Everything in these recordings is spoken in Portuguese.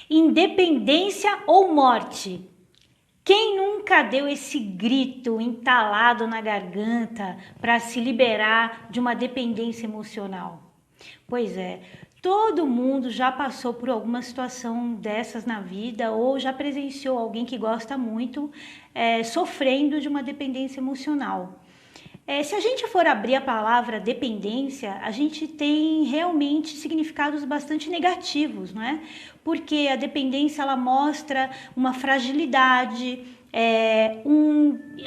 Independência ou morte? Quem nunca deu esse grito entalado na garganta para se liberar de uma dependência emocional? Pois é, todo mundo já passou por alguma situação dessas na vida ou já presenciou alguém que gosta muito sofrendo de uma dependência emocional. Se a gente for abrir a palavra dependência, a gente tem realmente significados bastante negativos, não é? Porque a dependência ela mostra uma fragilidade,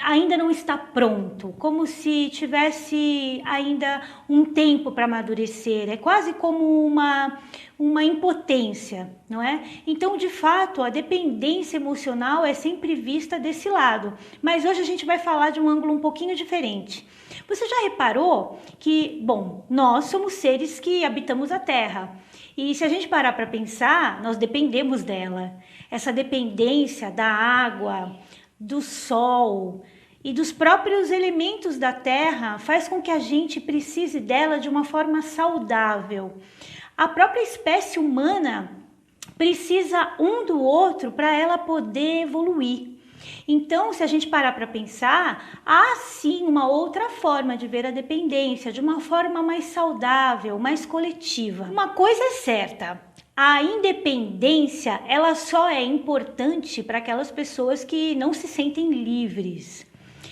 ainda não está pronto, como se tivesse ainda um tempo para amadurecer, é quase como uma impotência, não é? Então, de fato, a dependência emocional é sempre vista desse lado, mas hoje a gente vai falar de um ângulo um pouquinho diferente. Você já reparou que, bom, nós somos seres que habitamos a Terra e se a gente parar para pensar, nós dependemos dela. Essa dependência da água, do sol e dos próprios elementos da Terra faz com que a gente precise dela de uma forma saudável. A própria espécie humana precisa um do outro para ela poder evoluir. Então, se a gente parar para pensar, há sim uma outra forma de ver a dependência, de uma forma mais saudável, mais coletiva. Uma coisa é certa, a independência ela só é importante para aquelas pessoas que não se sentem livres.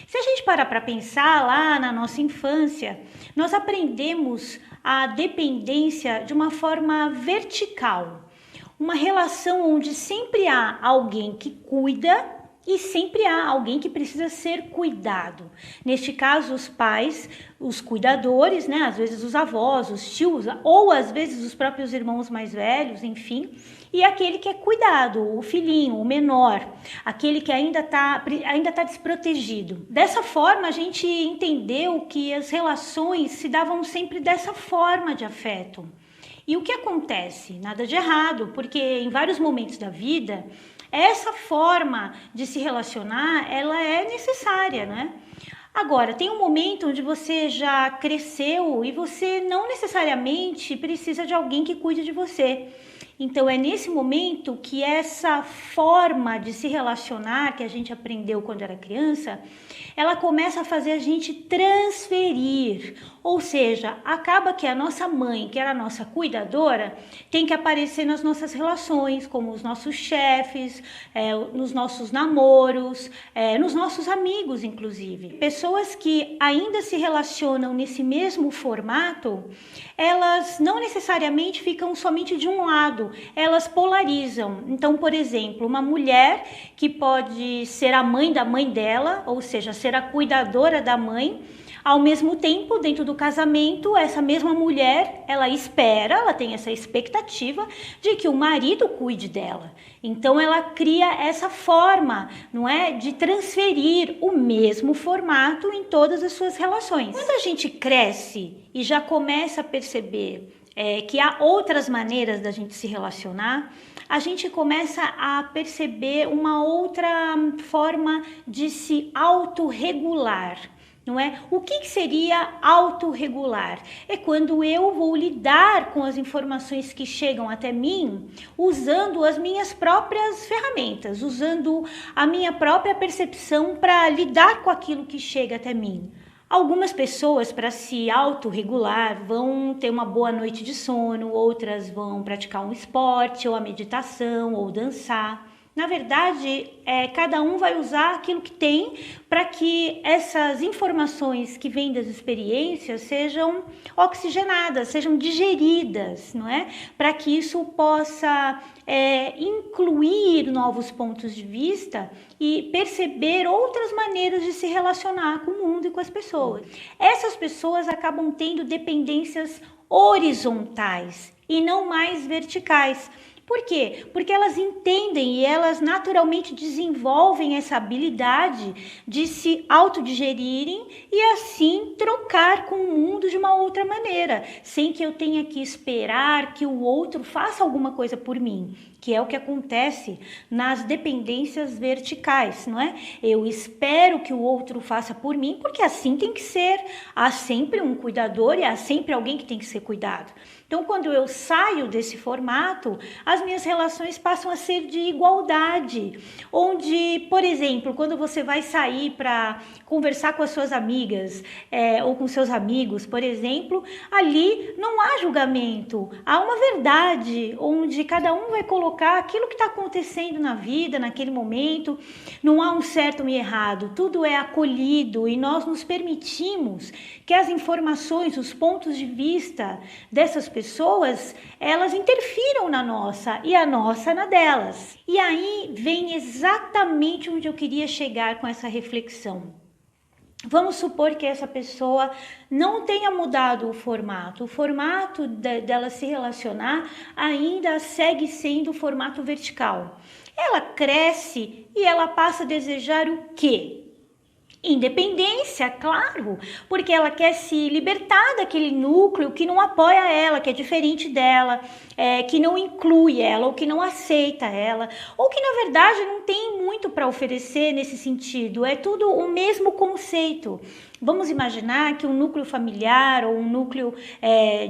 Se a gente parar para pensar lá na nossa infância, nós aprendemos a dependência de uma forma vertical, uma relação onde sempre há alguém que cuida e sempre há alguém que precisa ser cuidado. Neste caso, os pais, os cuidadores, né? Às vezes os avós, os tios, ou às vezes os próprios irmãos mais velhos, enfim. E aquele que é cuidado, o filhinho, o menor, aquele que ainda tá desprotegido. Dessa forma, a gente entendeu que as relações se davam sempre dessa forma de afeto. E o que acontece? Nada de errado, porque em vários momentos da vida, essa forma de se relacionar, ela é necessária, né? Agora, tem um momento onde você já cresceu e você não necessariamente precisa de alguém que cuide de você. Então, é nesse momento que essa forma de se relacionar que a gente aprendeu quando era criança, ela começa a fazer a gente transferir. Ou seja, acaba que a nossa mãe, que era a nossa cuidadora, tem que aparecer nas nossas relações, como os nossos chefes, nos nossos namoros, nos nossos amigos, inclusive. Pessoas que ainda se relacionam nesse mesmo formato, elas não necessariamente ficam somente de um lado, elas polarizam. Então, por exemplo, uma mulher que pode ser a mãe da mãe dela, ou seja, ser a cuidadora da mãe, ao mesmo tempo, dentro do casamento, essa mesma mulher, ela tem essa expectativa de que o marido cuide dela. Então, ela cria essa forma, não é, de transferir o mesmo formato em todas as suas relações. Quando a gente cresce e já começa a perceber que há outras maneiras da gente se relacionar, a gente começa a perceber uma outra forma de se autorregular. Não é? O que seria autorregular? É quando eu vou lidar com as informações que chegam até mim usando as minhas próprias ferramentas, usando a minha própria percepção para lidar com aquilo que chega até mim. Algumas pessoas, para se autorregular, vão ter uma boa noite de sono, outras vão praticar um esporte, ou a meditação, ou dançar. Na verdade, cada um vai usar aquilo que tem para que essas informações que vêm das experiências sejam oxigenadas, sejam digeridas, não é? Para que isso possa incluir novos pontos de vista e perceber outras maneiras de se relacionar com o mundo e com as pessoas. Essas pessoas acabam tendo dependências horizontais e não mais verticais. Por quê? Porque elas entendem e elas naturalmente desenvolvem essa habilidade de se autodigerirem e assim trocar com o mundo de uma outra maneira, sem que eu tenha que esperar que o outro faça alguma coisa por mim, que é o que acontece nas dependências verticais, não é? Eu espero que o outro faça por mim, porque assim tem que ser. Há sempre um cuidador e há sempre alguém que tem que ser cuidado. Então, quando eu saio desse formato, as minhas relações passam a ser de igualdade, onde, por exemplo, quando você vai sair para conversar com as suas amigas ou com seus amigos, por exemplo, ali não há julgamento, há uma verdade, onde cada um vai colocar aquilo que está acontecendo na vida, naquele momento, não há um certo e errado, tudo é acolhido e nós nos permitimos que as informações, os pontos de vista dessas pessoas, elas interfiram na nossa e a nossa na delas. E aí vem exatamente onde eu queria chegar com essa reflexão. Vamos supor que essa pessoa não tenha mudado o formato dela se relacionar ainda segue sendo o formato vertical. Ela cresce e ela passa a desejar o quê? Independência, claro, porque ela quer se libertar daquele núcleo que não apoia ela, que é diferente dela, que não inclui ela, ou que não aceita ela, ou que na verdade não tem muito para oferecer nesse sentido, é tudo o mesmo conceito. Vamos imaginar que um núcleo familiar ou um núcleo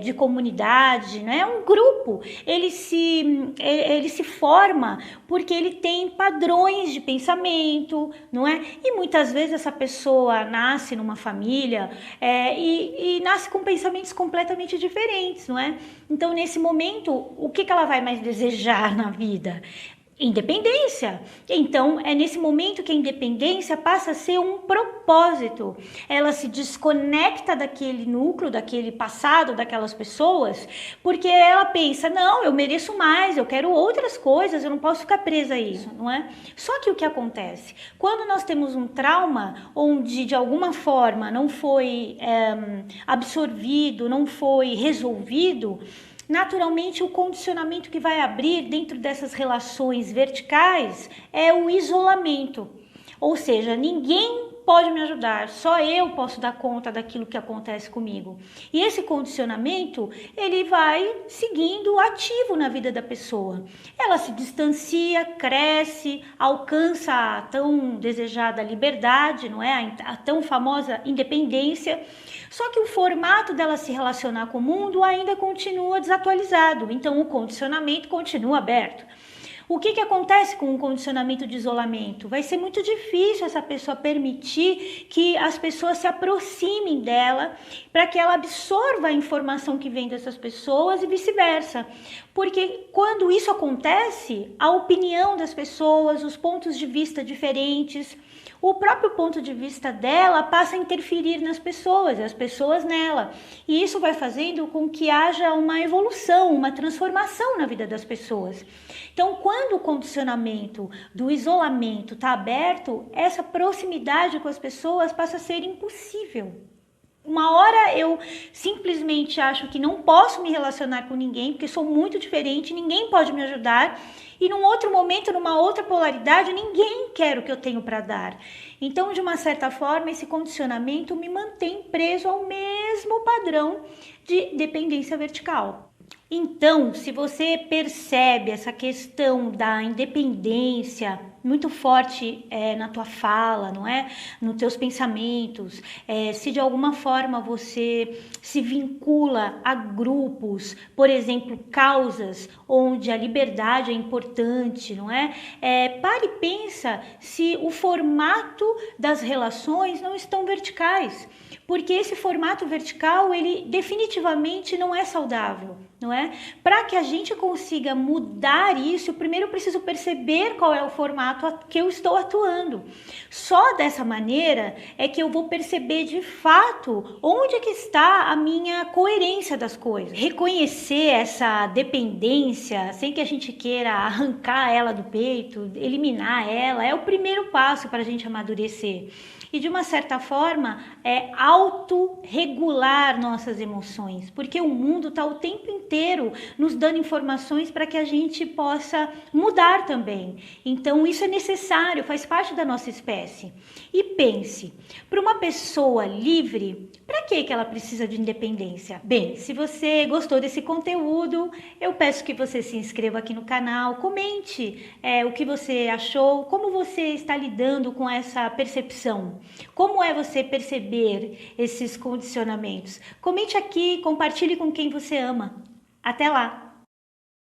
de comunidade, né, um grupo, ele se forma porque ele tem padrões de pensamento, não é? E muitas vezes essa pessoa nasce numa família e nasce com pensamentos completamente diferentes, não é? Então, nesse momento, o que ela vai mais desejar na vida? Independência. Então, é nesse momento que a independência passa a ser um propósito. Ela se desconecta daquele núcleo, daquele passado, daquelas pessoas, porque ela pensa, não, eu mereço mais, eu quero outras coisas, eu não posso ficar presa a isso, não é? Só que o que acontece? Quando nós temos um trauma onde, de alguma forma, não foi absorvido, não foi resolvido, naturalmente, o condicionamento que vai abrir dentro dessas relações verticais é o isolamento. Ou seja, ninguém pode me ajudar, só eu posso dar conta daquilo que acontece comigo. E esse condicionamento, ele vai seguindo ativo na vida da pessoa. Ela se distancia, cresce, alcança a tão desejada liberdade, não é? A tão famosa independência. Só que o formato dela se relacionar com o mundo ainda continua desatualizado, então o condicionamento continua aberto. O que acontece com o condicionamento de isolamento? Vai ser muito difícil essa pessoa permitir que as pessoas se aproximem dela para que ela absorva a informação que vem dessas pessoas e vice-versa. Porque quando isso acontece, a opinião das pessoas, os pontos de vista diferentes, o próprio ponto de vista dela passa a interferir nas pessoas, as pessoas nela. E isso vai fazendo com que haja uma evolução, uma transformação na vida das pessoas. Então, quando o condicionamento do isolamento está aberto, essa proximidade com as pessoas passa a ser impossível. Uma hora eu simplesmente acho que não posso me relacionar com ninguém, porque sou muito diferente, ninguém pode me ajudar. E num outro momento, numa outra polaridade, ninguém quer o que eu tenho para dar. Então, de uma certa forma, esse condicionamento me mantém preso ao mesmo padrão de dependência vertical. Então, se você percebe essa questão da independência muito forte na tua fala, não é? Nos teus pensamentos, se de alguma forma você se vincula a grupos, por exemplo, causas onde a liberdade é importante, não é? Pare e pensa se o formato das relações não estão verticais, porque esse formato vertical, ele definitivamente não é saudável, não é? Para que a gente consiga mudar isso, primeiro eu preciso perceber qual é o formato que eu estou atuando. Só dessa maneira é que eu vou perceber de fato onde é que está a minha coerência das coisas. Reconhecer essa dependência, sem que a gente queira arrancar ela do peito, eliminar ela, é o primeiro passo para a gente amadurecer. E de uma certa forma autorregular nossas emoções, porque o mundo está o tempo inteiro nos dando informações para que a gente possa mudar também. Então isso é necessário, faz parte da nossa espécie. E pense, para uma pessoa livre, para que ela precisa de independência? Bem, se você gostou desse conteúdo, eu peço que você se inscreva aqui no canal, comente o que você achou, como você está lidando com essa percepção. Como é você perceber esses condicionamentos? Comente aqui, compartilhe com quem você ama. Até lá!